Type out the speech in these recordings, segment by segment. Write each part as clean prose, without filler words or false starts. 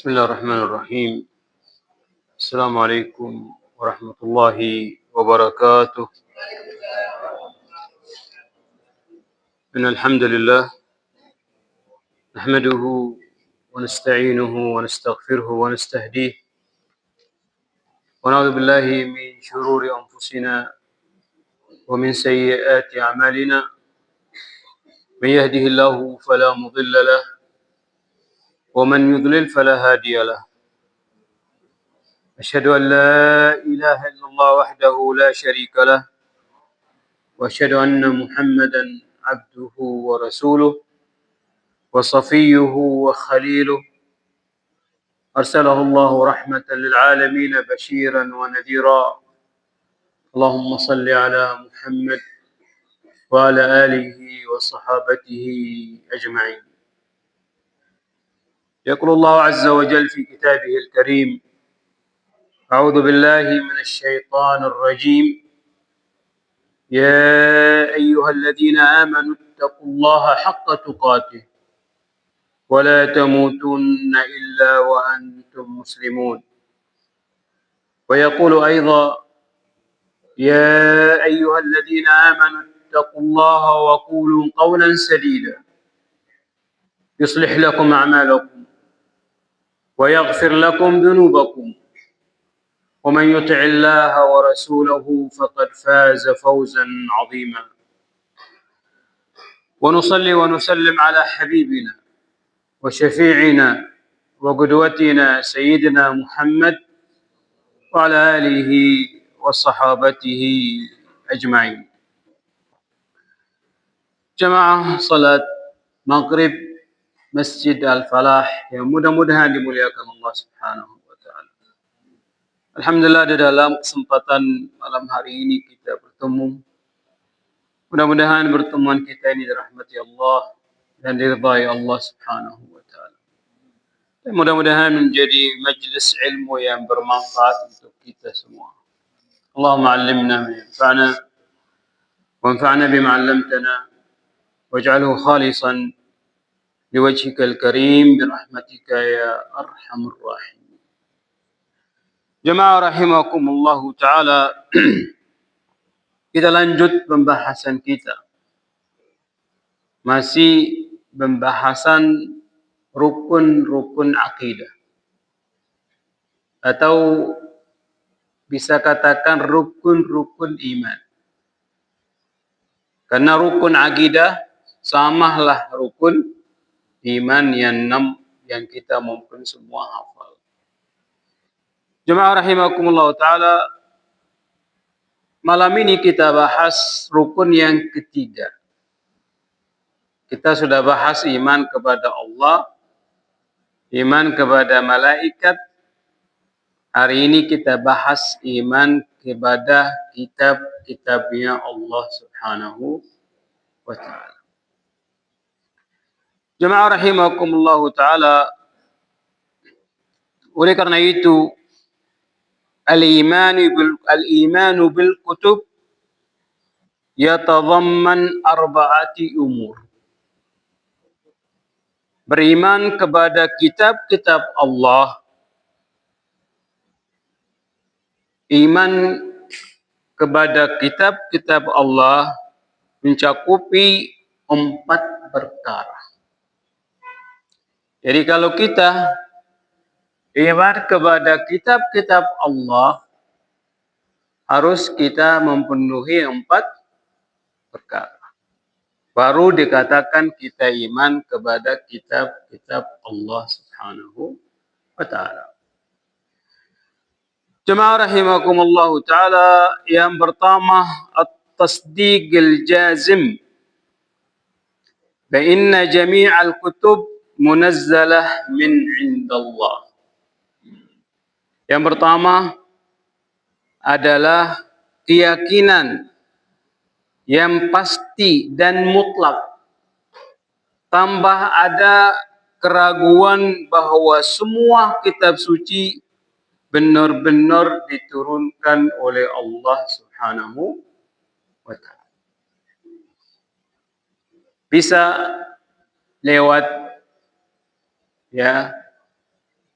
بسم الله الرحمن الرحيم. السلام عليكم ورحمة الله وبركاته. إن الحمد لله نحمده ونستعينه ونستغفره ونستهديه ونعوذ بالله من شرور أنفسنا ومن سيئات أعمالنا. من يهده الله فلا مضل له ومن يضلل فلا هادي له. أشهد أن لا إله إلا الله وحده لا شريك له وأشهد أن محمدا عبده ورسوله وصفيه وخليله أرسله الله رحمة للعالمين بشيرا ونذيرا. اللهم صل على محمد وعلى آله وصحابته أجمعين. يقول الله عز وجل في كتابه الكريم: أعوذ بالله من الشيطان الرجيم. يا أيها الذين آمنوا اتقوا الله حق تقاته ولا تموتن إلا وأنتم مسلمون. ويقول أيضا: يا أيها الذين آمنوا اتقوا الله وقولوا قولا سديدا يصلح لكم أعمالكم ويغفر لكم ذنوبكم ومن يطع الله ورسوله فقد فاز فوزا عظيما. ونصلي ونسلم على حبيبنا وشفيعنا وقدوتنا سيدنا محمد وعلى آله وصحابته أجمعين. Jamaah salat maghrib Masjid Al-Falah yang mudah-mudahan dimuliakan Allah Subhanahu wa taala. Alhamdulillah, di dalam kesempatan malam hari ini kita bertemu. Mudah-mudahan pertemuan kita ini dirahmati Allah dan diridhai Allah Subhanahu wa taala. Dan mudah-mudahan menjadi majlis ilmu yang bermanfaat untuk kita semua. Allahumma 'allimna ma yanfa'una wanfa'na bima 'allamtana waj'alhu khalisan liwajhikal karim birahmatika ya arhamar rahim. Jemaah rahimakumullahu taala, kita lanjut pembahasan kita. Masih pembahasan rukun-rukun akidah, atau bisa katakan rukun-rukun iman. Karena rukun akidah samalah rukun iman yang 6 yang kita mungkin semua hafal. Jemaah rahimakumullah ta'ala, malam ini kita bahas rukun yang ketiga. Kita sudah bahas iman kepada Allah, iman kepada malaikat. Hari ini kita bahas iman kepada kitab-kitabnya Allah Subhanahu wa ta'ala. Jemaah rahimakumullah ta'ala, oleh karena itu al-imanu bil kutub yatadhamman arba'ati umur. Beriman kepada kitab-kitab Allah, iman kepada kitab-kitab Allah mencakupi 4 perkara. Jadi kalau kita iman kepada kitab-kitab Allah, harus kita memenuhi 4 perkara. Baru dikatakan kita iman kepada kitab-kitab Allah Subhanahu wa ta'ala. Jemaah rahimakumullah ta'ala, yang pertama at-tasdiqil jazim fa inna jami'al kutub munazzalah min indallah. Yang pertama adalah keyakinan yang pasti dan mutlak, tambah ada keraguan bahwa semua kitab suci benar-benar diturunkan oleh Allah Subhanahu wa ta'ala. Bisa lewat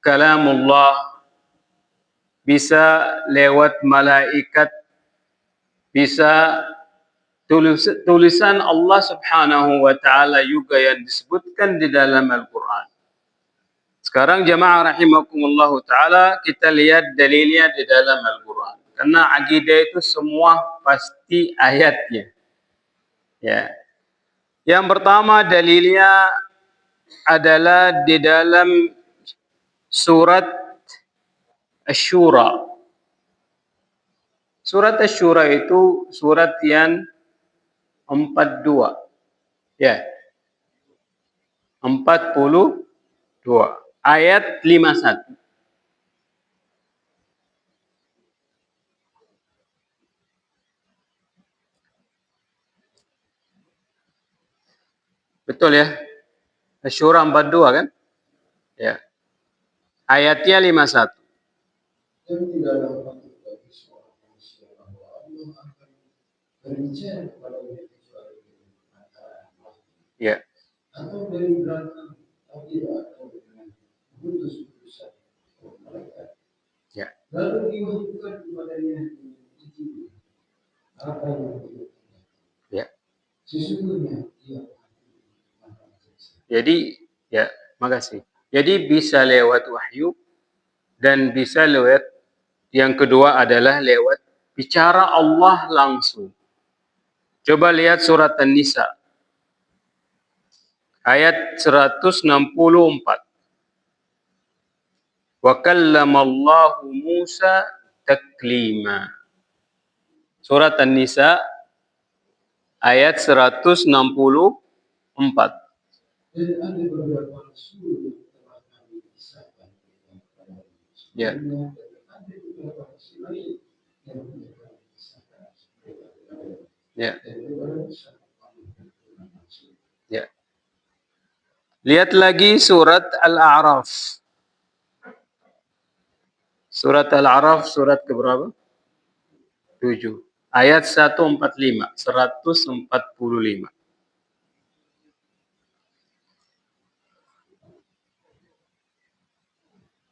kalamullah, bisa lewat malaikat, bisa tulisan Allah Subhanahu wa taala juga yang disebutkan di dalam Al-Qur'an. Sekarang jamaah rahimakumullah taala, kita lihat dalilnya di dalam Al-Qur'an. Karena akidah itu semua pasti ayatnya. Ya. Yang pertama dalilnya adalah di dalam surat Asy-Syura. Surat Asy-Syura itu surat yang 42. Ya, 42. Ayat 51. Betul ya? Asy-Syura 42 kan? Ya. Ayatnya 51. Dan tidaklah patut bagi seorang manusia bahwa Allah akan berbicara kepada mereka kecuali dengan antara ya. Atau dari belakang, atau dengan putus-putusan mereka. Ya. Lalu diwahyukan kepadanya itu apa yang dia. Ya. Sesungguhnya dia. Jadi, ya, makasih. Jadi bisa lewat wahyu dan bisa lewat yang kedua adalah lewat bicara Allah langsung. Coba lihat surat An-Nisa ayat 164. Wa kallamallahu Musa taklima. Surat An-Nisa ayat 164. Ya. Ya. Ya. Lihat lagi surat Al-A'raf. Surat Al-A'raf surat keberapa? 7. Ayat 145. 145.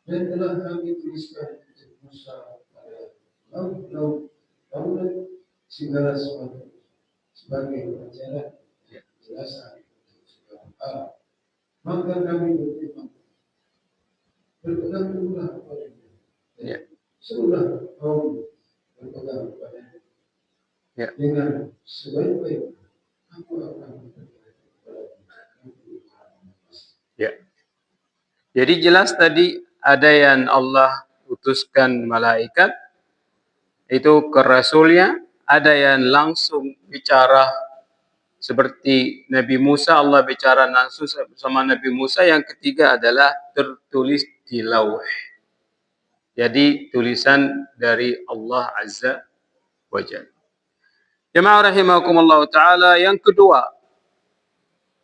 Dan telah kami tuliskan untuk Musa pada laut Taurat segala sesuatu sebagai pelajaran penjelasan untuk segala hal. Maka kami berfirman, berpegang teguhlah kepadanya. Ya. Serulah kaum berpegang kepadanya. Ya. Dengan sebaik-baik aku akan berpegang kepadanya. Ya. Jadi jelas tadi ada yang Allah utuskan malaikat itu ke rasulnya, ada yang langsung bicara seperti Nabi Musa, Allah bicara langsung sama Nabi Musa. Yang ketiga adalah tertulis di lauh. Jadi tulisan dari Allah Azza wa Jalla. Jemaah rahimakumullah taala, yang kedua,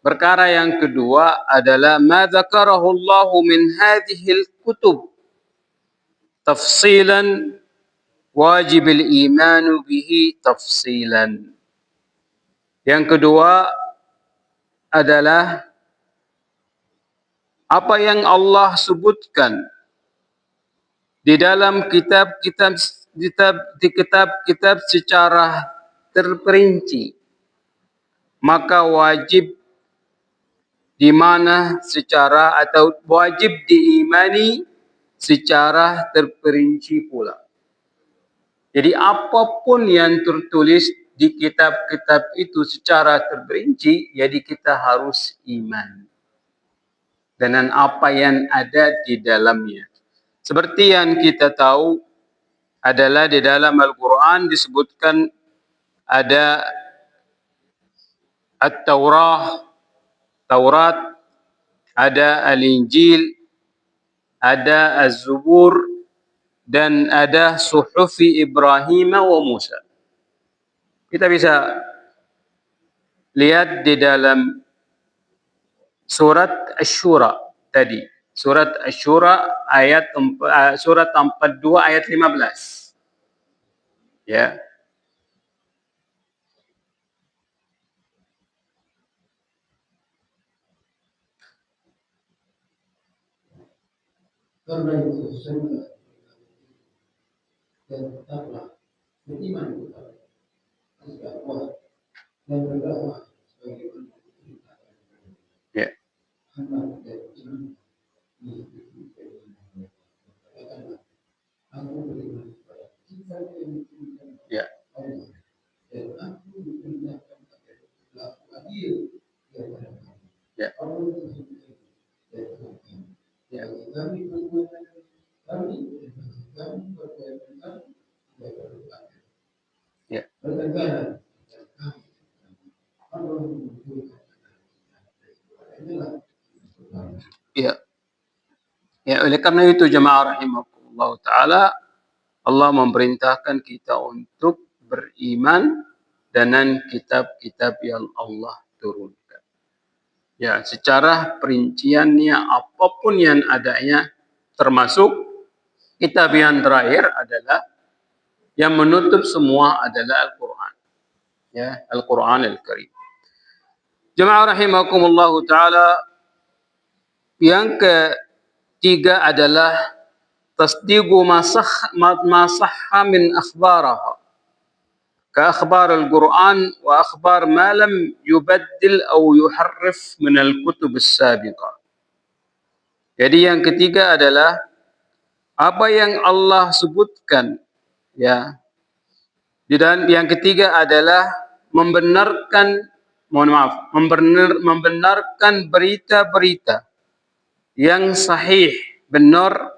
perkara yang kedua adalah ma dzakarahu Allah min hadhil kutub tafsilan wajib al-iman bihi tafsilan. Yang kedua adalah apa yang Allah sebutkan di dalam kitab-kitab secara terperinci, maka wajib di mana secara atau wajib diimani secara terperinci pula. Jadi apapun yang tertulis di kitab-kitab itu secara terperinci, jadi kita harus iman dengan apa yang ada di dalamnya. Seperti yang kita tahu adalah di dalam Al-Quran disebutkan ada Taurat, ada Al-Injil, ada Az-Zubur, dan ada Suhufi Ibrahim wa Musa. Kita bisa lihat di dalam surat Asy-Syura tadi. Surat Asy-Syura surat 42 ayat 15. Ya. Karena itu semua dan tetaplah beriman kepada Allah dan berdoa sebagaimana diperintahkan. Ya. Amal dan iman aku beriman kepada kita yang diperintahkan Allah dan aku diperintahkan kepada berlaku adil kepada kami. Allah tersebut dan kami. Kami perbuatan kami dan kami perbuatan kami tidak berdoa. Berkata Ya, oleh karena itu jemaah rahimakumullah taala, Allah memerintahkan kita untuk beriman dengan kitab-kitab yang Allah turunkan. Ya, secara perinciannya apapun yang adanya, termasuk kitab yang terakhir adalah yang menutup semua adalah Al-Quran. Ya, Al-Quran Al-Karim. Jemaah rahimakumullah taala, yang ketiga adalah tasdiqu ma sahha min akhbaraha ka akhbar al-Quran wa akhbar ma lam yubaddil aw yuharrif min al-kutub as-sabiqah. Jadi yang ketiga adalah apa yang Allah sebutkan, ya. Dan yang ketiga adalah membenarkan berita-berita yang sahih, benar,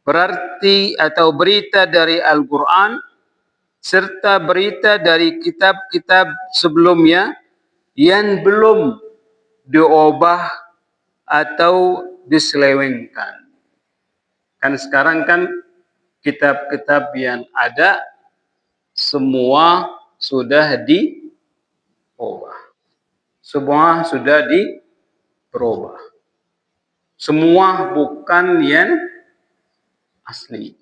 berarti atau berita dari Al-Quran serta berita dari kitab-kitab sebelumnya yang belum diubah atau diselewengkan. Kan sekarang kan kitab-kitab yang ada semua sudah diubah. Semua sudah diubah. Semua bukan yang asli.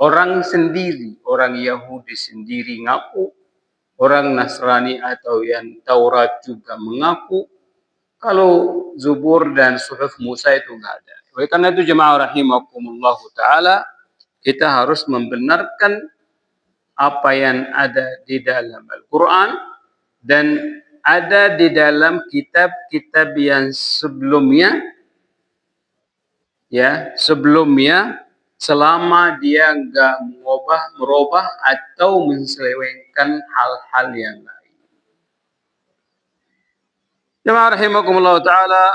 Orang sendiri, orang Yahudi sendiri ngaku, orang Nasrani atau yang Taurat juga mengaku kalau Zubur dan Suhuf Musa itu enggak ada. Oleh karena itu jemaah rahimakumullah taala, kita harus membenarkan apa yang ada di dalam Al-Quran dan ada di dalam kitab-kitab yang sebelumnya, ya, selama dia enggak merubah atau menselewengkan hal-hal yang lain. Jemaah rahimakumullah taala,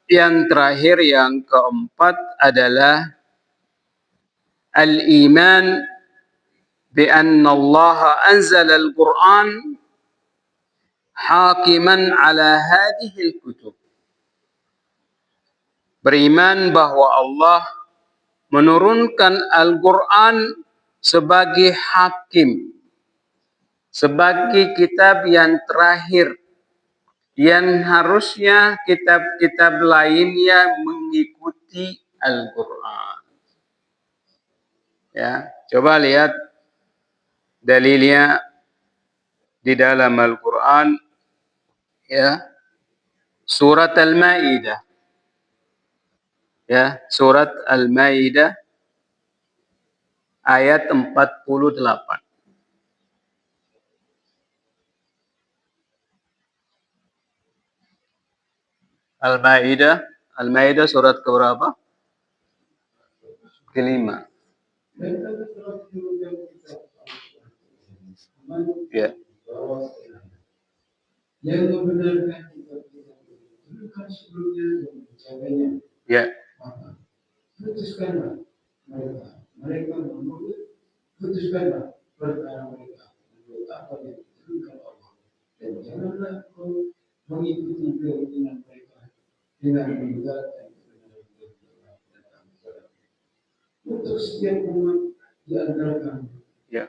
yang terakhir, yang keempat adalah al-iman bi anna Allah anzala al-Quran hakiman ala hadhihi al-kutub. Beriman bahwa Allah menurunkan Al-Quran sebagai hakim, sebagai kitab yang terakhir, yang harusnya kitab-kitab lainnya mengikuti Al-Quran. Ya, coba lihat dalilnya di dalam Al-Quran, ya, surat Al-Maidah, ya, surat Al-Maidah ayat 48. Al-Maidah surat keberapa? Kelima. Ya. Yang membenarkan kita sebelumnya dan menjaganya. Ya. Putuskanlah mereka menurut, putuskanlah perkara mereka menurut apa yang diturunkan Allah, dan janganlah kau mengikuti keinginan mereka dengan meninggalkan kebenaran yang telah datang kepada mereka. Untuk setiap umat di antara kami,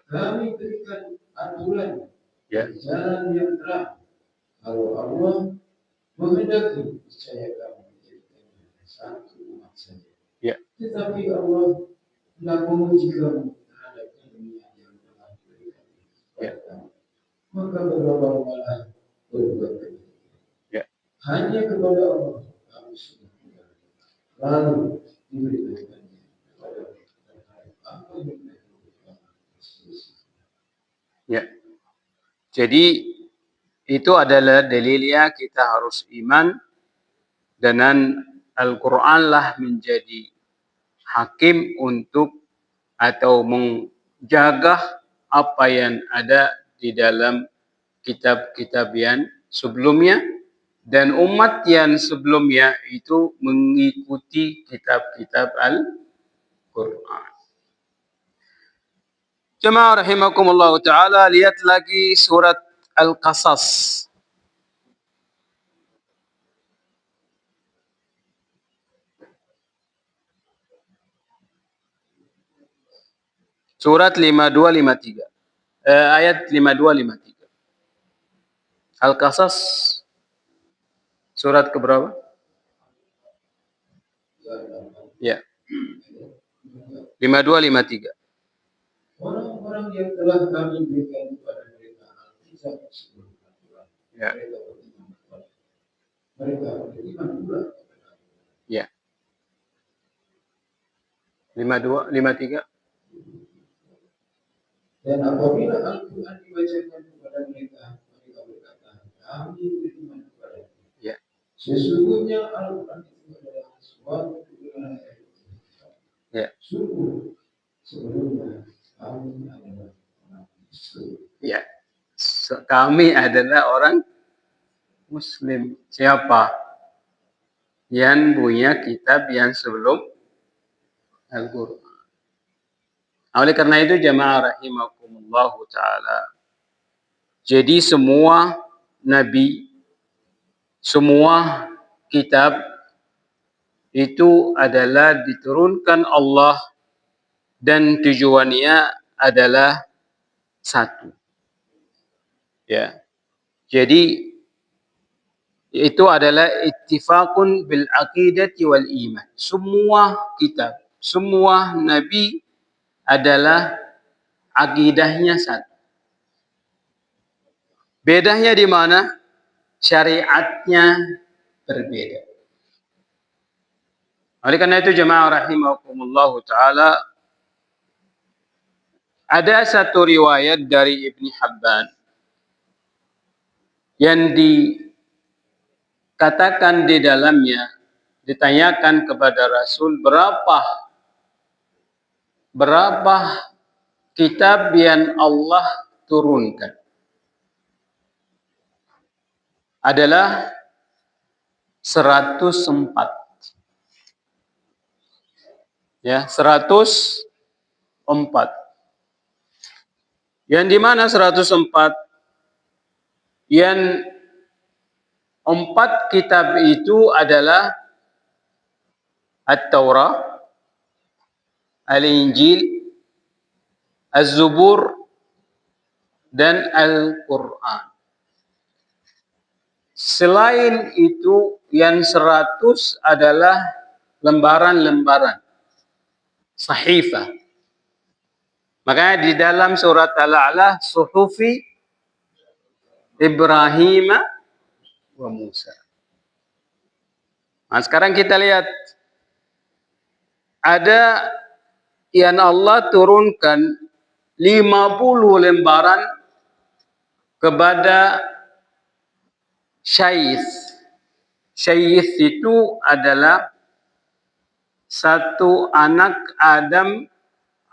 kami berikan aturan jalan yang terang. Kalau Allah menghendaki, niscaya kami menjadikannya satu umat saja. Tetapi Allah telah menguji kamu terhadap dunia yang telah diberikan kepada kamu. Maka berlomba-lombalah berbuat baik. Hanya kepada Allah kamu sudah tinggal. Lalu diberikan Jadi itu adalah dalilnya kita harus iman dengan Al-Quran lah menjadi hakim untuk atau menjaga apa yang ada di dalam kitab-kitab yang sebelumnya, dan umat yang sebelumnya itu mengikuti kitab-kitab Al-Quran. Jemaah rahimakumullah ta'ala, lihat lagi surat Al-Qasas. Surat 5253. Ayat 5253. Al-Qasas surat keberapa? Ya. 5253. Orang-orang yang telah kami berikan kepada mereka Alkitab sebelum Al-Quran, Ya. mereka beriman pula kepada Al-Quran. Ya. 5253. Dan apabila Al-Quran dibacakan kepada mereka, mereka berkata, kami beriman kepada Al-Quran. Ya. Sesungguhnya Al-Quran itu adalah suatu kebenaran. Ya. Sungguh sebelumnya kami adalah orang Muslim. Ya. Kami adalah orang Muslim. Siapa yang punya kitab yang sebelum Al-Quran? Oleh karena itu jemaah rahimakumullah ta'ala, jadi semua nabi, semua kitab itu adalah diturunkan Allah dan tujuannya adalah satu. Ya. Jadi itu adalah ittifaqun bil aqidati wal iman. Semua kitab, semua nabi adalah akidahnya satu. Bedanya di mana? Syariatnya berbeda. Oleh karena itu jemaah rahimakumullah ta'ala, ada satu riwayat dari Ibn Hibban yang dikatakan di dalamnya, ditanyakan kepada Rasul berapa kitab yang Allah turunkan. Adalah 104. Ya, 104. Yang di mana 104? Yang 4 kitab itu adalah At-Taurah, Al-Injil, Az-Zubur, dan Al-Quran. Selain itu, yang 100 adalah lembaran-lembaran, sahifah. Makanya di dalam surat Al-A'la, suhufi Ibrahim wa Musa. Nah, sekarang kita lihat, ada yang Allah turunkan 50 lembaran kepada Syais. Syais itu adalah satu anak Adam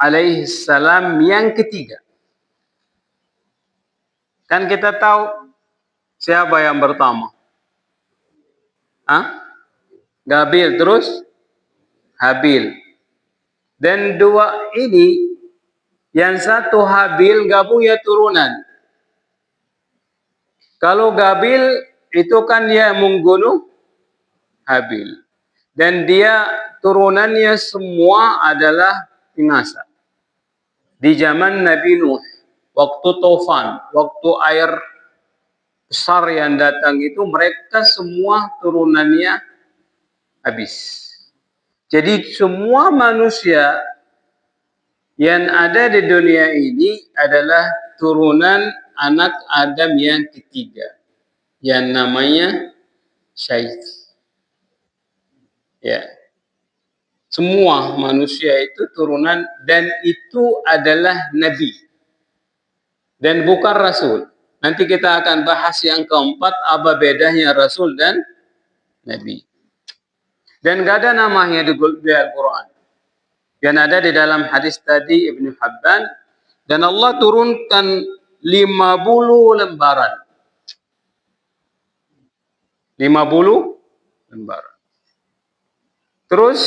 alaihissalam yang ketiga. Kan kita tahu siapa yang pertama? Gabil, terus Habil. Dan dua ini, yang satu Habil gak punya turunan. Kalau Gabil itu kan dia membunuh Habil. Dan dia turunannya semua adalah binasa. Di zaman Nabi Nuh, waktu Tufan, waktu air besar yang datang itu, mereka semua turunannya habis. Jadi semua manusia yang ada di dunia ini adalah turunan anak Adam yang ketiga, yang namanya Syais. Ya. Semua manusia itu turunan, dan itu adalah nabi dan bukan rasul. Nanti kita akan bahas yang keempat, apa bedanya Rasul dan Nabi. Dan gak ada namanya di Al-Quran. Yang ada di dalam hadis tadi Ibnu Habban. Dan Allah turunkan 50 lembaran. 50 lembaran. Terus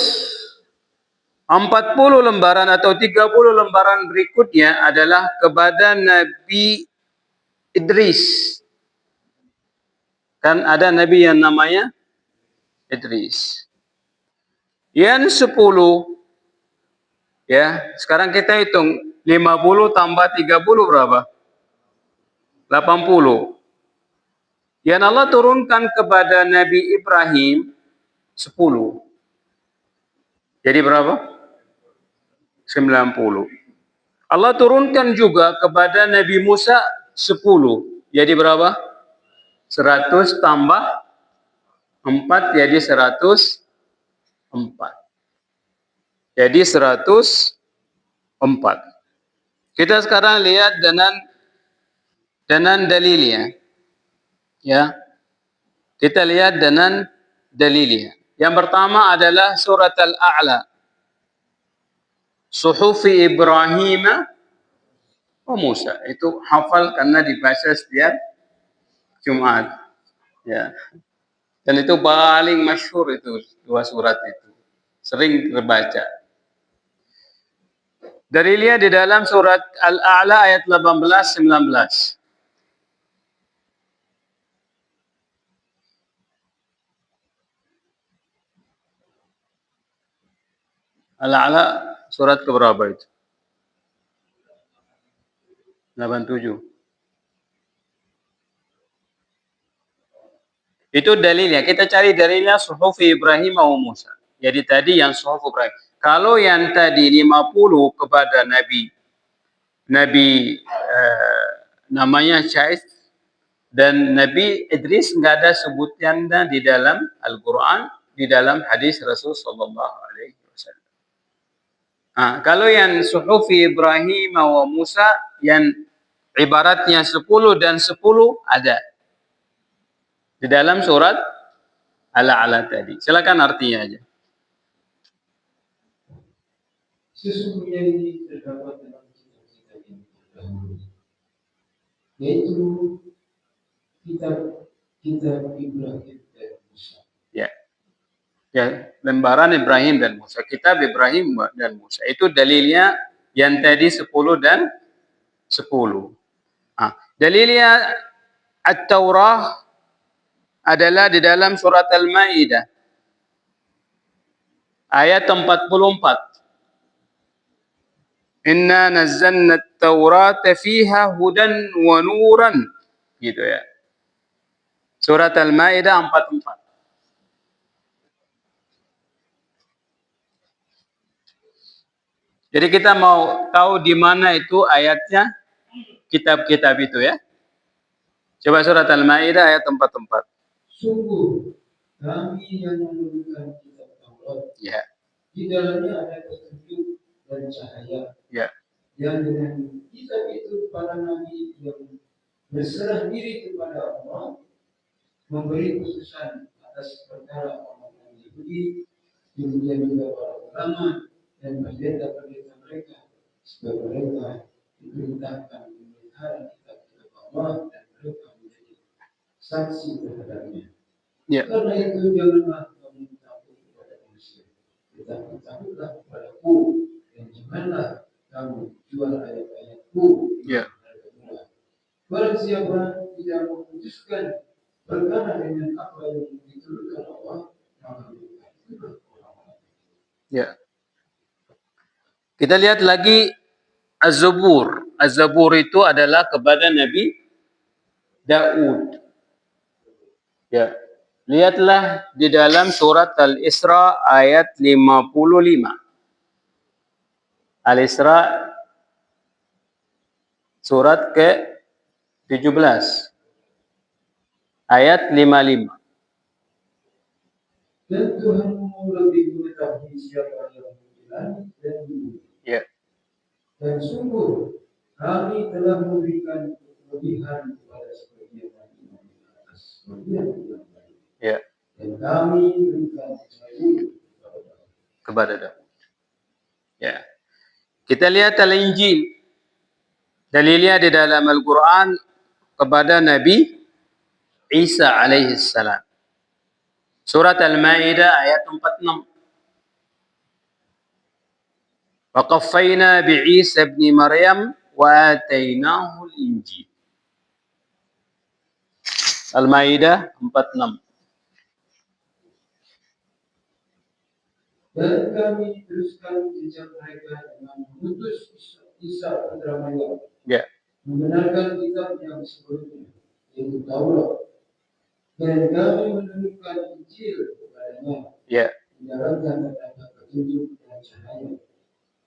40 lembaran atau 30 lembaran berikutnya adalah kepada Nabi Idris. Kan ada Nabi yang namanya Idris. Yang 10, ya, sekarang kita hitung 50 tambah 30 berapa? 80. Yang Allah turunkan kepada Nabi Ibrahim 10. Jadi berapa? 90. Allah turunkan juga kepada Nabi Musa 10. Jadi berapa? 100 tambah 4 jadi 104. Jadi 104. Kita sekarang lihat dengan dalilnya. Ya. Kita lihat dengan dalilnya. Yang pertama adalah surat Al-A'la. Suhufi Ibrahim wa Musa. Itu hafal karena dibaca setiap Jumat. Ya. Dan itu paling masyhur itu dua surat itu. Sering terbaca. Dalilnya di dalam surat Al-A'la ayat 18-19. Al-A'la surat keberapa itu? 87. Itu dalilnya. Kita cari dalilnya suhufi Ibrahim wa Musa. Jadi tadi yang suhuf Ibrahim. Kalau yang tadi 50 kepada Nabi namanya Syais dan Nabi Idris nggak ada sebutannya di dalam Al-Quran, di dalam hadis Rasul Sallallahu Alaihi Wasallam. Kalau yang suhufi Ibrahim wa Musa yang ibaratnya 10 dan 10 ada di dalam surat Al-A'la tadi. Silakan artinya aja. Sesungguhnya ini terdapat dalam kitab-kitab yang terdahulu, yaitu kitab Ibrahim dan Musa. Ya. Ya, lembaran Ibrahim dan Musa. Kitab Ibrahim dan Musa. Itu dalilnya yang tadi 10 dan 10. Dalilnya At-Taurah adalah di dalam surat Al-Maidah ayat 44. Inna nazzalna at-taurata fiha hudan wa nuran. Gitu ya. Surat Al-Maidah 44. Jadi kita mau tahu di mana itu ayatnya kitab-kitab itu ya. Coba surat Al-Maidah ayat 44. Sungguh kami yang menurunkan kitab Taurat. Ya. Di dalamnya ada petunjuk dan cahaya. Ya. Yang dengan kitab itu para nabi yang berserah diri kepada Allah memberi khususan atas perkara orang-orang Yahudi, kemudian juga para ulama dan pendeta-pendeta mereka, sebab mereka diperintahkan memelihara kitab-kitab Allah dan mereka menjadi saksi terhadapnya. Ya. Karena itu janganlah kamu takut kepada manusia, tetapi takutlah kepadaku, dan janganlah kamu jual ayat-ayatku Ya. Barang siapa tidak memutuskan perkara dengan apa yang diturunkan Allah, maka itulah orang-orang. Ya. Kita lihat lagi Az-Zabur. Az-Zabur itu adalah kepada Nabi Daud. Ya. Lihatlah di dalam surat Al-Isra ayat 55. Al-Isra surat ke-17. Ayat 55. Dan Tuhanmu lebih mengetahui siapa yang di langit dan di bumi. Ya. Dan sungguh kami telah memberikan kelebihan kepada sebagian yang baik. Ya. Dan kami berikan sesuatu Kepada Daud. Ya. Kita lihat Al-Injil. Dalilnya di dalam Al-Quran kepada Nabi Isa alaihi salam. Surat Al-Ma'idah ayat 46. Wa qaffayna bi Isa ibn Maryam wa atainahu al-Injil. Al-Ma'idah 46. dan kami teruskan jejak mereka dengan mengutus Isa putra Maryam, Ya. membenarkan kitab yang sebelumnya, yaitu Taurat, dan kami menurunkan Injil kepadanya, Ya. menjalankan tanda petunjuk dan cahaya,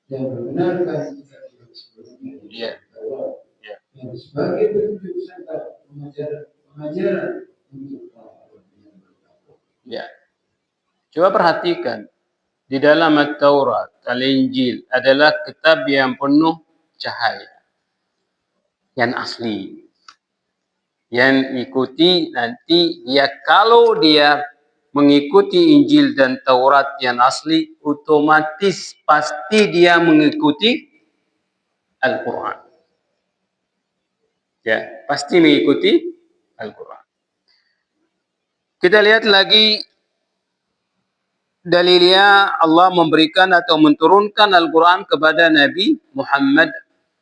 dan membenarkan kitab yang sebelumnya, Ya. yaitu Taurat, Ya. yang sebagai petunjuk serta pengajaran untuk orang yang bertakwa. Ya. Coba perhatikan. Di dalam At-Taurat, Al-Injil adalah kitab yang penuh cahaya. Yang asli. Yang ikuti nanti dia kalau dia mengikuti Injil dan Taurat yang asli, otomatis pasti dia mengikuti Al-Quran. Ya, pasti mengikuti Al-Quran. Kita lihat lagi dalilnya Allah memberikan atau menurunkan Al-Quran kepada Nabi Muhammad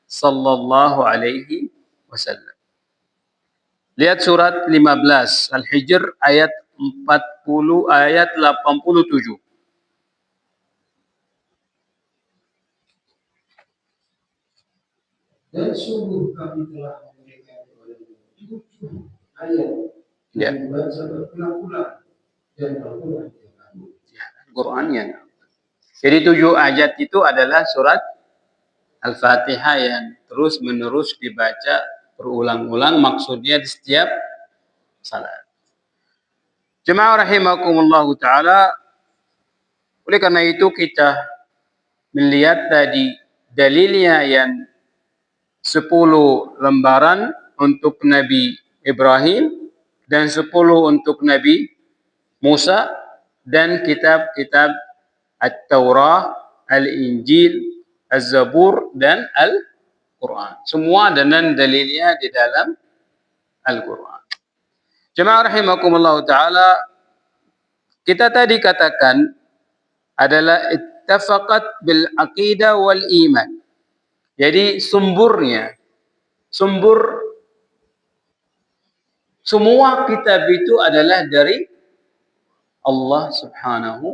sallallahu alaihi wasallam. Lihat surat 15 Al-Hijr ayat 87. Dan sungguh kami telah memberikan kepada 7 ayat yang dibaca berulang-ulang dan Al-Quran yang agung. Al-Quran yang agung. Jadi 7 ayat itu adalah surat Al-Fatihah yang terus menerus dibaca berulang-ulang, maksudnya di setiap salat. Jemaah rahimakumullah ta'ala, oleh karena itu kita melihat tadi dalilnya yang 10 lembaran untuk Nabi Ibrahim dan 10 untuk Nabi Musa dan kitab-kitab At-Taurah, Al-Injil, Az-Zabur dan Al-Quran. Semua dengan dalilnya di dalam Al-Quran. Jemaah rahimakumullah ta'ala, kita tadi katakan adalah ittafaqat bil aqidah wal iman. Jadi sumber semua kitab itu adalah dari Allah Subhanahu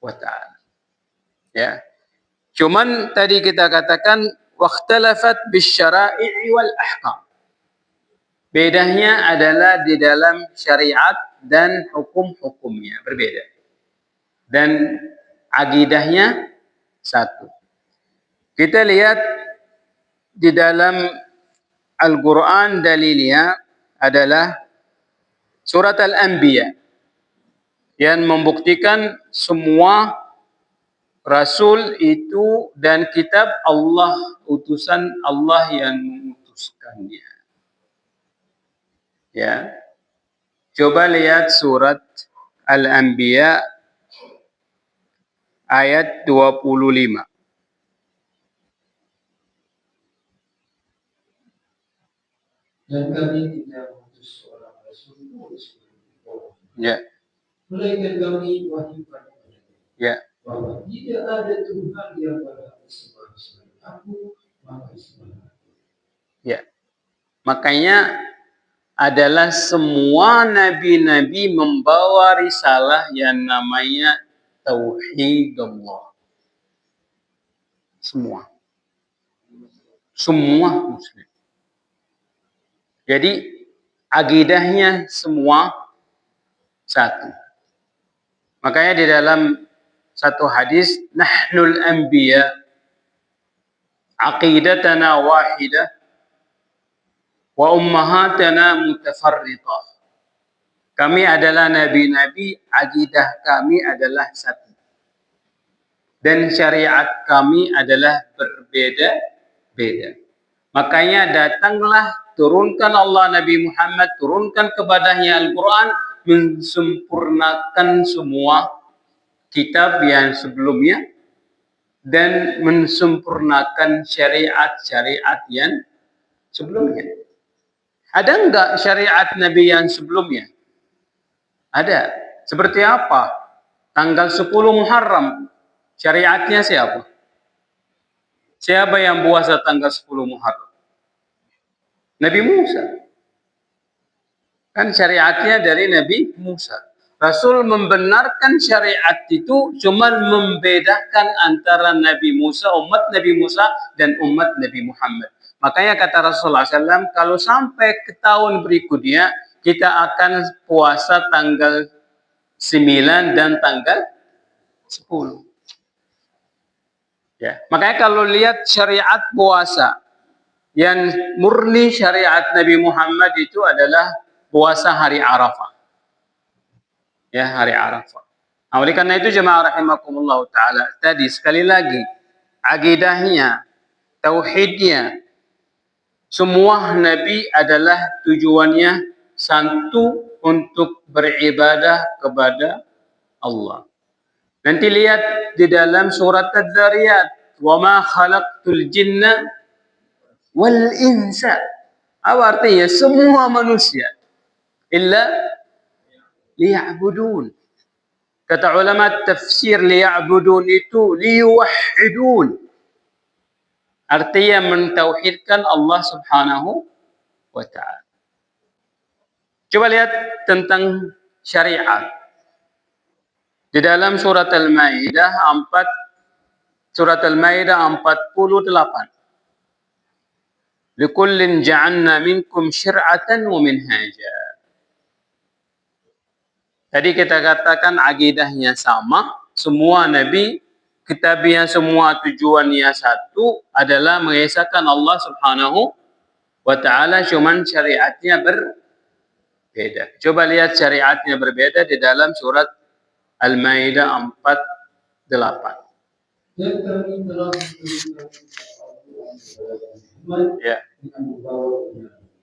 wa ta'ala. Ya. Cuman tadi kita katakan waqtalafat bisyara'i wal ahkam. Bedanya adalah di dalam syariat dan hukum-hukumnya berbeda. Dan akidahnya satu. Kita lihat di dalam Al-Quran dalilnya adalah surat Al-Anbiya yang membuktikan semua Rasul itu dan kitab Allah, utusan Allah yang mengutuskannya. Ya. Coba lihat surat Al-Anbiya ayat 25. Dan kami tidak mengutus seorang rasul pun sebelum orang. Ya. Melainkan kami wahyukan kepadanya. Ya. Bahwa tidak ada Tuhan yang berhak disembah selain aku, maka sembahlah aku. Ya. Makanya adalah semua nabi-nabi membawa risalah yang namanya Tauhid Allah. Semua muslim. Jadi akidahnya semua satu. Makanya di dalam satu hadis, nahnul anbiya aqidatana wahidah wa ummahatana mutafarriqah. Kami adalah nabi-nabi, akidah kami adalah satu. Dan syariat kami adalah berbeda-beda. Makanya datanglah turunkan Allah Nabi Muhammad, turunkan kepadanya Al-Quran, mensempurnakan semua kitab yang sebelumnya dan mensempurnakan syariat-syariat yang sebelumnya. Ada enggak syariat Nabi yang sebelumnya? Ada. Seperti apa? Tanggal 10 Muharram. Syariatnya siapa? Siapa yang puasa tanggal 10 Muharram? Nabi Musa. Kan syariatnya dari Nabi Musa. Rasul membenarkan syariat itu cuma membedakan antara Nabi Musa, umat Nabi Musa dan umat Nabi Muhammad. Makanya kata Rasulullah SAW, kalau sampai ke tahun berikutnya kita akan puasa tanggal 9 dan tanggal 10. Ya, makanya kalau lihat syariat puasa yang murni syariat Nabi Muhammad itu adalah puasa hari Arafah. Ya, hari Arafah. Nah, oleh karena itu jemaah rahimakumullah taala, tadi sekali lagi akidahnya, tauhidnya, semua nabi adalah tujuannya satu, untuk beribadah kepada Allah. Nanti lihat di dalam surat Adz-Dzariyat, "Wa ma khalaqtul jinna wal insa." Apa artinya? Semua manusia illa liya'budun. Kata ulama tafsir, liya'budun itu liyuwahhidun. Artinya mentauhidkan Allah Subhanahu wa ta'ala. Coba lihat tentang syariat. Di dalam surat Al-Maidah 48. Likullin ja'alna minkum syir'atan wa minhaja. Tadi kita katakan akidahnya sama, semua nabi, kitabnya semua tujuannya satu, adalah mengesahkan Allah Subhanahu wa ta'ala, cuman syariatnya berbeda. Coba lihat syariatnya berbeda di dalam surat Al-Maidah 48. Dan kami telah Ya.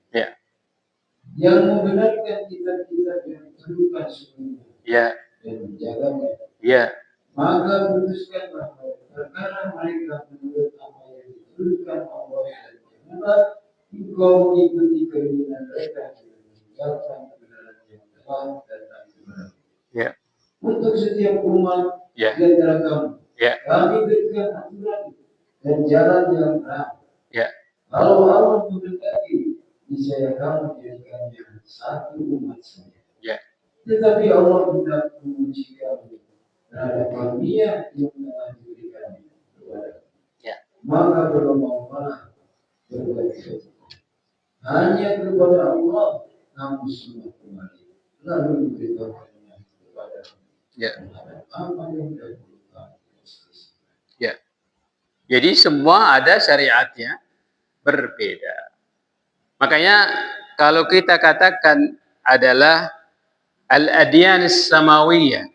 Ya. Yang membenarkan kitab-kitab yang ditentukan sebelumnya. Ya. Dan menjaganya. Ya. Maka putuskanlah perkara mereka menurut apa yang ditentukan Allah dan Muhammad, engkau mengikuti keinginan mereka dan meninggalkan kebenaran yang telah datang kepada. Ya. Untuk setiap umat Ya. di antara kamu, kami berikan aturan dan jalan yang terang. Ya. Kalau Allah menghendaki, niscaya kamu jadikannya satu umat saja. Ya. Tetapi Allah tidak menguji kamu terhadap karunia yang telah diberikan kepada. Ya. Maka berlomba-lomba berbuat baik. Hanya kepada Allah kamu semua kembali. Lalu diberitahukannya kepada apa yang dilakukan. Ya. Jadi semua ada syariatnya berbeda. Makanya kalau kita katakan adalah al-adyan as-samawiyah,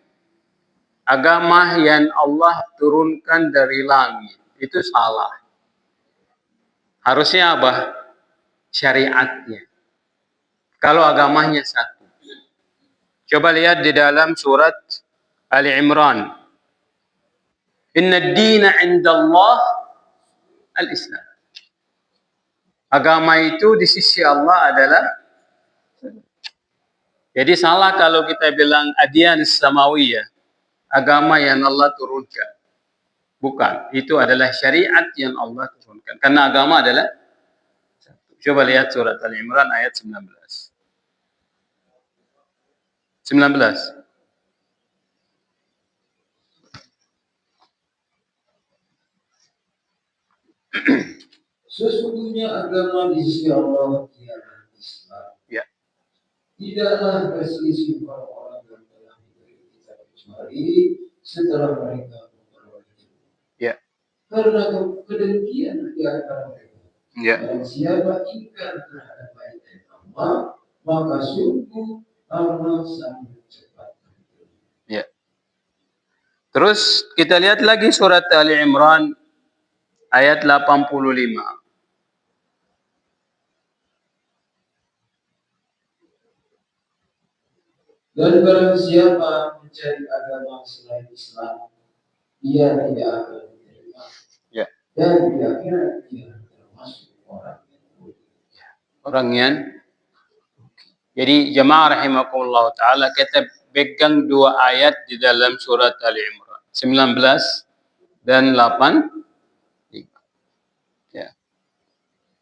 agama yang Allah turunkan dari langit, itu salah. Harusnya apa? Syariatnya. Kalau agamanya satu. Coba lihat di dalam surat Ali Imran. Inna ad-dina 'inda Allah al-Islam. Agama itu di sisi Allah adalah, jadi salah kalau kita bilang adyan samawiyah, agama yang Allah turunkan. Bukan, itu adalah syariat yang Allah turunkan. Karena agama adalah satu. Coba lihat surat Al-Imran ayat 19. 19. Sesungguhnya agama di sisi Allah ialah Islam. Ya. Tidaklah berselisih orang-orang yang telah diberi kitab kecuali setelah mereka memperoleh ilmu. Ya. Karena kedengkian di antara mereka. Ya. Dan siapa ingkar terhadap ayat Allah, maka sungguh Allah sangat cepat. Ya. Terus kita lihat lagi surat Ali Imran ayat 85. Dan barang siapa mencari agama selain Islam, ia tidak akan diterima. Ya. Dan di akhirat ia termasuk orang yang jadi jemaah rahimakumullah taala, kita pegang dua ayat di dalam surat Ali Imran 19 dan 8. Ya.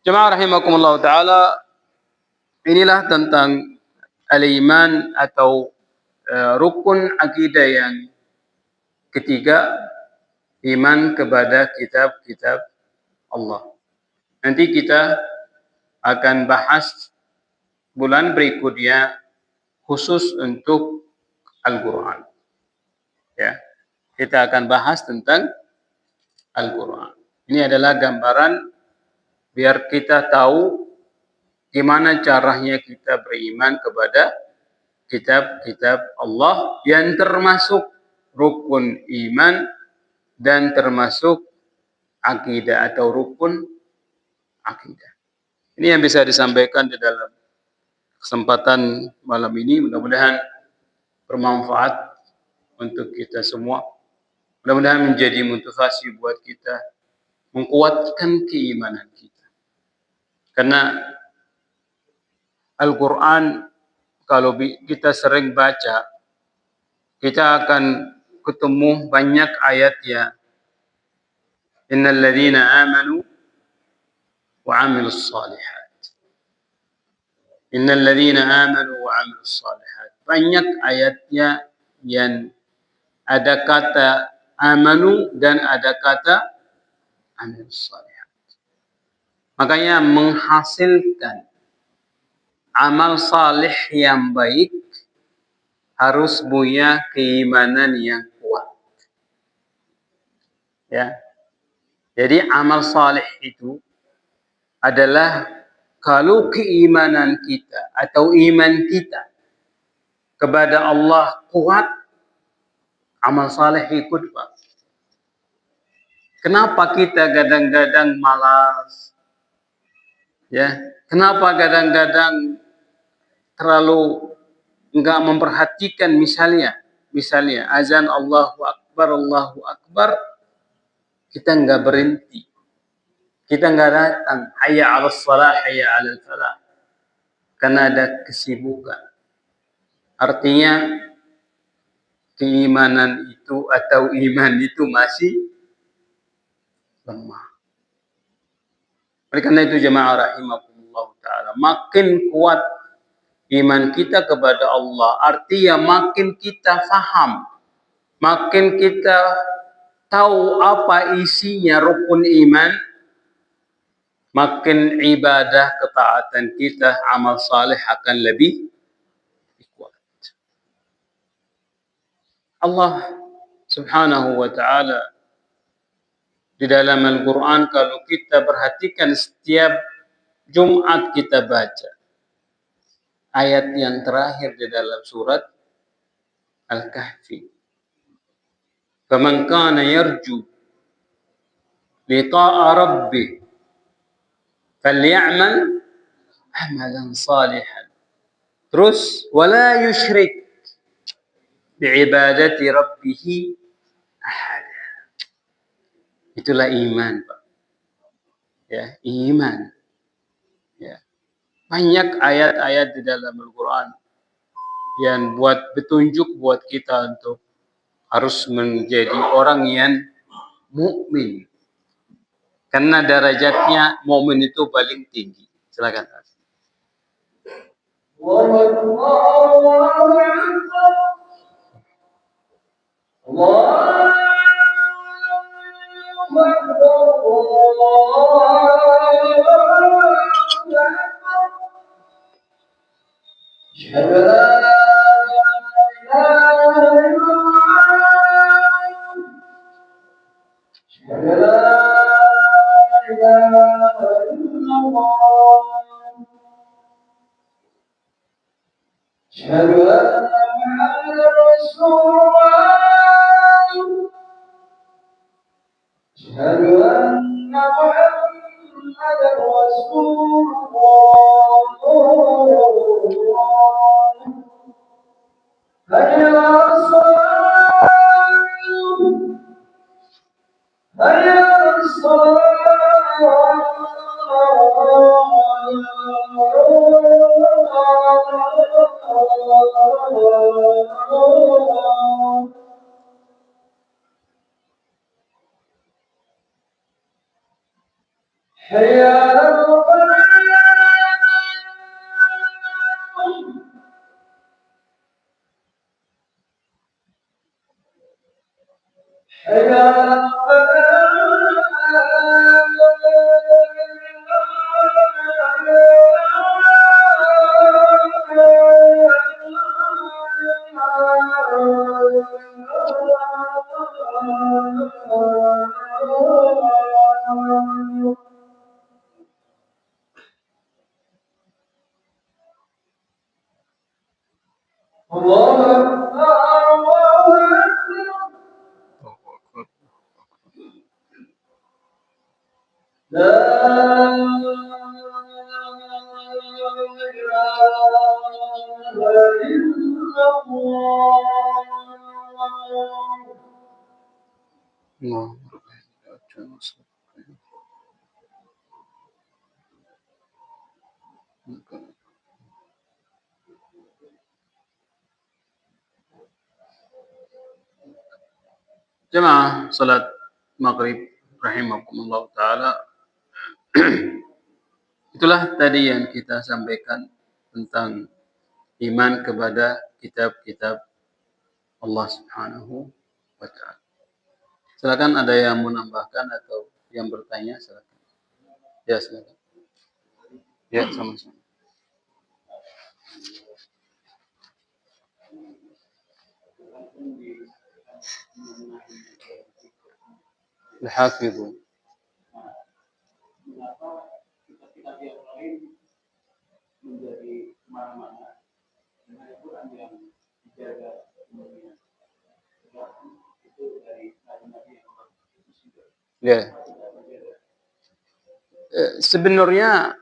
Jemaah rahimakumullah taala, inilah tentang al-iman atau rukun akidah yang ketiga, iman kepada kitab-kitab Allah. Nanti kita akan bahas bulan berikutnya khusus untuk Al-Quran. Ya, kita akan bahas tentang Al-Quran. Ini adalah gambaran biar kita tahu gimana caranya kita beriman kepada kitab-kitab Allah yang termasuk rukun iman dan termasuk akidah atau rukun akidah. Ini yang bisa disampaikan di dalam kesempatan malam ini. Mudah-mudahan bermanfaat untuk kita semua. Mudah-mudahan menjadi motivasi buat kita menguatkan keimanan kita. Karena Al-Quran kalau kita sering baca, kita akan ketemu banyak ayatnya. Innal ladzina amanu wa 'amilus shalihat. Innal ladzina amanu wa 'amilus shalihat. Banyak ayatnya yang ada kata amanu dan ada kata amilus shalihat. Makanya menghasilkan amal salih yang baik harus punya keimanan yang kuat. Ya. Jadi amal salih itu adalah kalau keimanan kita atau iman kita kepada Allah kuat, amal salih ikut, Pak. Kenapa kita kadang-kadang malas? Ya, kenapa kadang-kadang terlalu enggak memperhatikan misalnya azan Allahu Akbar, kita enggak berhenti. Kita enggak datang, hayya 'alas shalah, hayya 'alal falah. Karena ada kesibukan. Artinya keimanan itu atau iman itu masih lemah. Oleh karena itu jemaah rahimakumullah taala, makin kuat iman kita kepada Allah, artinya makin kita faham, makin kita tahu apa isinya rukun iman, makin ibadah ketaatan kita, amal saleh akan lebih kuat. Allah Subhanahu wa taala di dalam Al-Quran, kalau kita perhatikan setiap Jumat kita baca ayat yang terakhir di dalam surat Al-Kahfi. Faman kana yarju liqa'a rabbih falya'mal amalan salihan. Terus wala yusyrik bi'ibadati rabbih ahada. Itulah iman, Pak. Ya, iman. Ya. Banyak ayat-ayat di dalam Al-Quran yang buat petunjuk buat kita untuk harus menjadi orang yang mukmin. Karena derajatnya mukmin itu paling tinggi. Silakan. حي على الصلاة حي على الصلاة حي على الفلاح حي على الفلاح الله أكبر الله أكبر لا إله إلا الله Jemaah salat maghrib rahimakumullah ta'ala. Itulah tadi yang kita sampaikan tentang iman kepada kitab-kitab Allah Subhanahu wa ta'ala. Silakan ada yang menambahkan atau yang bertanya, silakan. Ya, silakan. Ya, sama-sama. Al-Hafidhu. Ya. Sebenarnya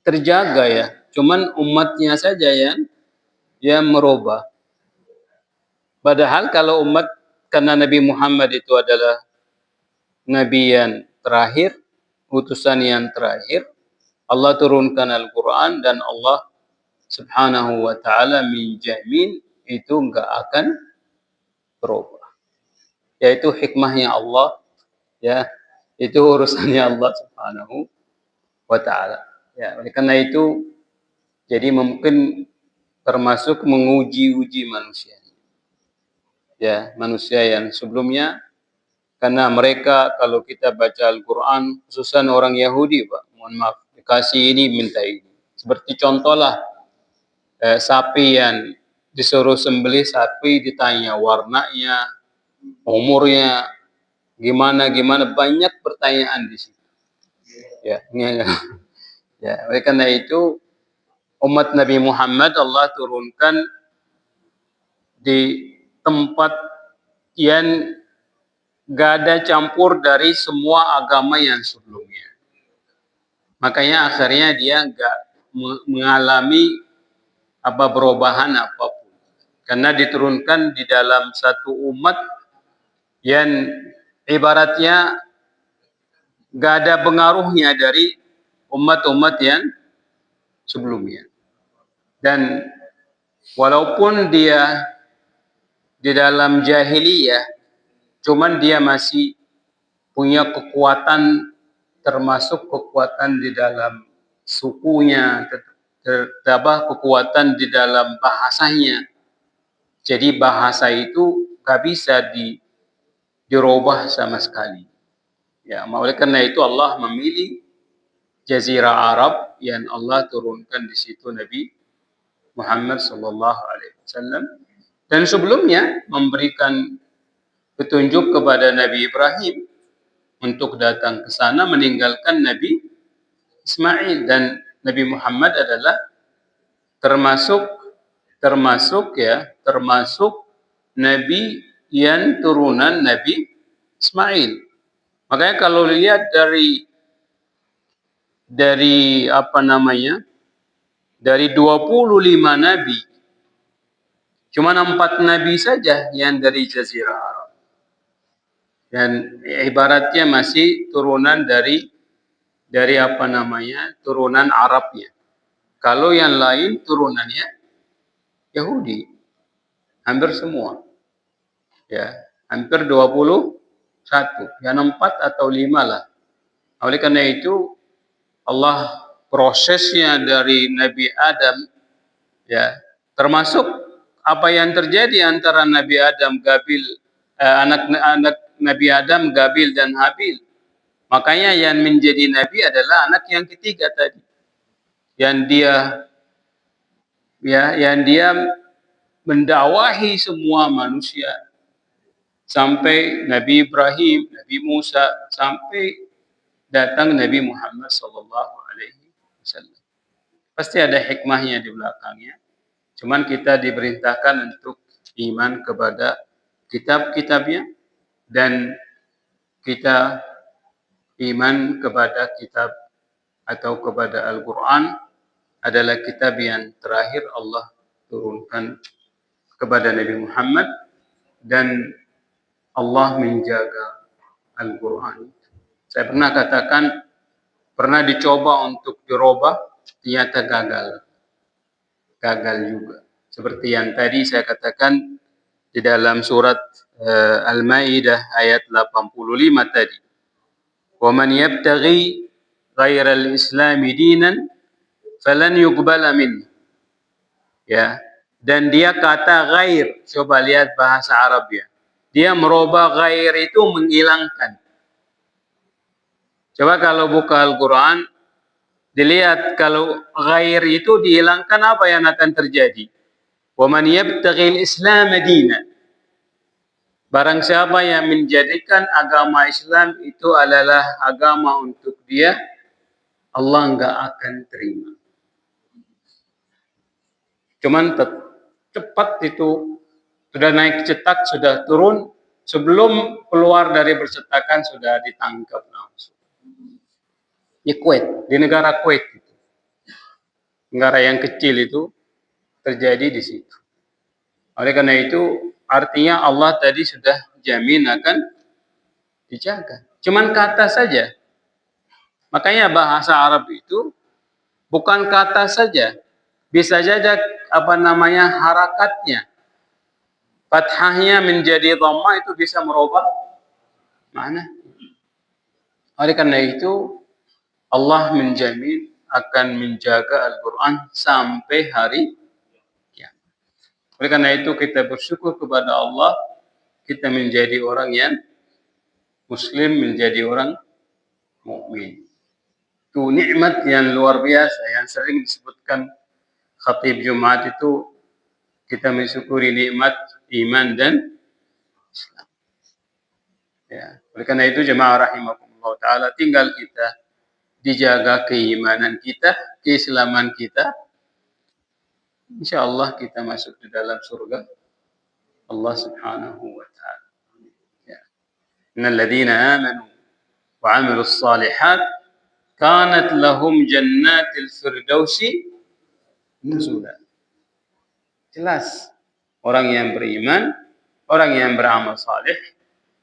terjaga ya, cuman umatnya saja yang merubah. Padahal kalau umat, karena Nabi Muhammad itu adalah Nabi yang terakhir, utusan yang terakhir, Allah turunkan Al-Quran dan Allah Subhanahu wa ta'ala menjamin itu enggak akan berubah. Yaitu hikmahnya Allah, ya, itu urusannya Allah Subhanahu wa ta'ala. Ya, oleh karena itu, jadi mungkin termasuk menguji-uji manusia. Ya, manusia yang sebelumnya, karena mereka kalau kita baca Al-Quran, khususnya orang Yahudi, Pak, mohon maaf, dikasih ini, minta ini. Seperti contohlah, sapi yang disuruh sembelih sapi, ditanya warnanya, umurnya, gimana, banyak pertanyaan di situ. Ya, ya, oleh karena itu, umat Nabi Muhammad Allah turunkan di tempat yang gak ada campur dari semua agama yang sebelumnya. Makanya akhirnya dia gak mengalami perubahan apapun. Karena diturunkan di dalam satu umat yang ibaratnya gak ada pengaruhnya dari umat-umat yang sebelumnya. Dan walaupun dia di dalam jahiliyah, cuman dia masih punya kekuatan, termasuk kekuatan di dalam sukunya, kekuatan di dalam bahasanya. Jadi bahasa itu gak bisa dirubah sama sekali. Ya, oleh karena itu Allah memilih Jazirah Arab yang Allah turunkan di situ Nabi Muhammad sallallahu alaihi wasallam, dan sebelumnya memberikan petunjuk kepada Nabi Ibrahim untuk datang ke sana meninggalkan Nabi Ismail, dan Nabi Muhammad adalah termasuk Nabi yang turunan Nabi Ismail. Makanya kalau lihat dari dari 25 nabi, Cuma 4 nabi saja yang dari Jazirah Arab. Dan ibaratnya masih turunan dari turunan Arabnya. Kalau yang lain turunannya Yahudi. Hampir semua. Ya, hampir 21. Yang 4 atau 5 lah. Oleh karena itu Allah prosesnya dari Nabi Adam, ya, termasuk apa yang terjadi antara Nabi Adam anak-anak Nabi Adam Gabil dan Habil. Makanya yang menjadi nabi adalah anak yang ketiga tadi. Yang dia mendakwahi semua manusia sampai Nabi Ibrahim, Nabi Musa, sampai datang Nabi Muhammad sallallahu alaihi wasallam. Pasti ada hikmahnya di belakangnya. Cuman kita diperintahkan untuk iman kepada kitab-kitabnya dan kita iman kepada kitab atau kepada Al-Quran adalah kitab yang terakhir Allah turunkan kepada Nabi Muhammad, dan Allah menjaga Al-Quran. Saya pernah katakan, pernah dicoba untuk dirubah, ternyata gagal. Gagal juga. Seperti yang tadi saya katakan di dalam surat Al-Maidah ayat 85 tadi. وَمَنْ يَبْتَغِي غَيْرَ الْإِسْلَامِ دِينًا فَلَنْ يُقْبَلَ مِنْهُ. Ya, dan dia kata ghair. Coba lihat bahasa Arab ya. Dia merubah ghair itu menghilangkan. Coba kalau buka Al-Quran, dilihat kalau ghair itu dihilangkan, apa yang akan terjadi? وَمَنْ يَبْتَغِي الْإِسْلَامَ دِينًا. Barang siapa yang menjadikan agama Islam itu adalah agama untuk dia, Allah enggak akan terima. Cuman cepat itu sudah naik cetak, sudah turun, sebelum keluar dari percetakan sudah ditangkap langsung. Di Kuwait, di negara Kuwait itu. Negara yang kecil itu terjadi di situ. Oleh karena itu artinya Allah tadi sudah jamin akan dijaga. Cuman kata saja. Makanya bahasa Arab itu bukan kata saja. Bisa saja harakatnya. Fathahnya menjadi dhamma itu bisa merubah mana. Oleh karena itu Allah menjamin akan menjaga Al-Quran sampai hari kiamat. Oleh karena itu kita bersyukur kepada Allah, kita menjadi orang yang Muslim, menjadi orang mukmin. Itu nikmat yang luar biasa yang sering disebutkan khatib Jumat itu, kita mensyukuri nikmat iman dan Islam. Ya, oleh karena itu jemaah rahimakumullah taala, tinggal kita dijaga keimanan kita, keislaman kita. Insyaallah kita masuk di dalam surga Allah Subhanahu wa taala. Ya. Innal ladzina amanu wa 'amilus shalihat kanat lahum jannatil firdausi nuzula. Jelas, orang yang beriman, orang yang beramal saleh,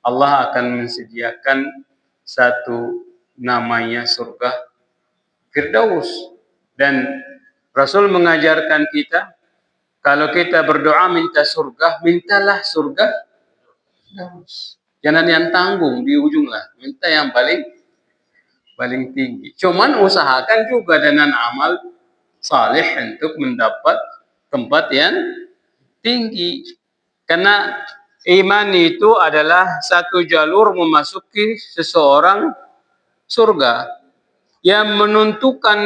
Allah akan menyediakan satu namanya surga Firdaus. Dan Rasul mengajarkan kita, kalau kita berdoa minta surga, mintalah surga Firdaus. Jangan yang tanggung di ujung lah, minta yang paling tinggi. Cuman usahakan juga dengan amal saleh untuk mendapat tempat yang tinggi. Karena iman itu adalah satu jalur memasuki seseorang surga. Yang menentukan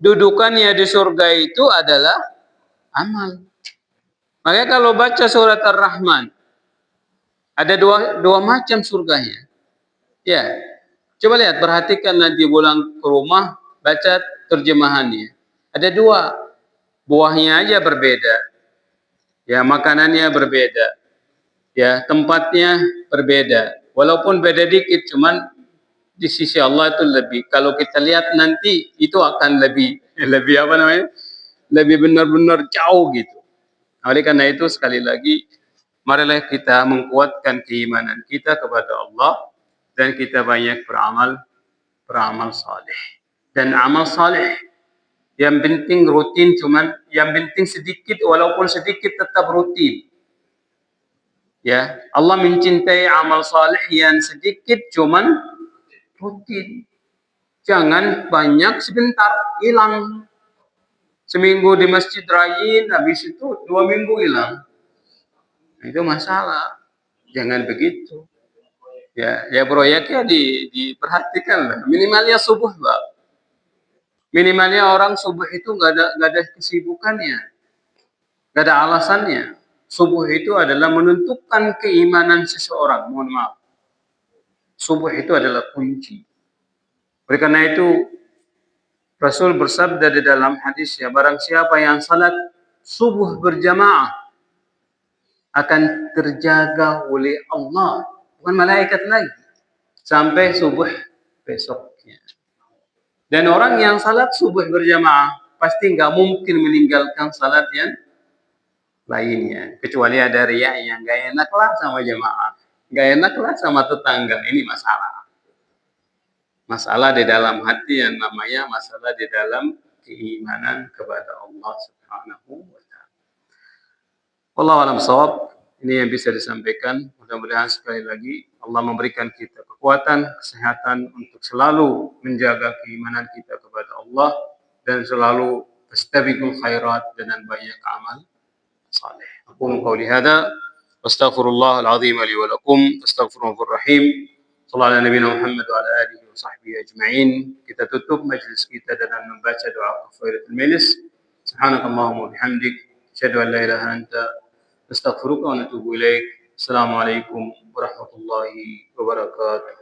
dudukannya di surga itu adalah amal. Makanya kalau baca surat Ar-Rahman, ada dua macam surganya. Ya, coba lihat, perhatikan nanti pulang ke rumah, baca terjemahannya. Ada dua, buahnya aja berbeda. Ya, makanannya berbeda. Ya, tempatnya berbeda. Walaupun beda dikit, cuman di sisi Allah itu lebih. Kalau kita lihat nanti itu akan lebih Lebih benar-benar jauh gitu. Oleh karena itu sekali lagi, marilah kita menguatkan keimanan kita kepada Allah dan kita banyak beramal saleh. Dan amal saleh yang penting rutin, yang penting sedikit, walaupun sedikit tetap rutin. Ya, Allah mencintai amal saleh yang sedikit cuman rutin. Jangan banyak sebentar hilang. Seminggu di masjid rajin, habis itu 2 minggu hilang. Itu masalah. Jangan begitu. Ya proyeknya diperhatikan lah. Minimalnya subuh, Pak. Minimalnya orang subuh itu nggak ada kesibukannya, nggak ada alasannya. Subuh itu adalah menentukan keimanan seseorang. Mohon maaf. Subuh itu adalah kunci. Oleh karena itu Rasul bersabda di dalam hadis, ya, barang siapa yang salat subuh berjamaah akan terjaga oleh Allah, bukan malaikat lagi, sampai subuh besoknya. Dan orang yang salat subuh berjamaah pasti nggak mungkin meninggalkan salat yang lainnya, kecuali ada riya yang nggak enak lah sama jamaah, nggak enak lah sama tetangga. Ini masalah di dalam hati yang namanya masalah di dalam keimanan kepada Allah Subhanahu wa taala. Wallahu a'lam shawab. Ini yang bisa disampaikan. Mudah-mudahan sekali lagi Allah memberikan kita kekuatan, kesehatan untuk selalu menjaga keimanan kita kepada Allah dan selalu fastabiqul khairat dengan banyak amal saleh. Aqulu qawli hadza wastaghfirullah al-azim li wa lakum fastaghfiruhu rahim. Sallallahu ala nabiyina Muhammad wa ala alihi wa sahbihi ajma'in. Kita tutup majelis kita dengan membaca doa kafaratul majlis. Subhanakallahumma wa bihamdik, asyhadu an la ilaha illa anta, astaghfiruka wa atubu ilaik. Assalamualaikum warahmatullahi wabarakatuh.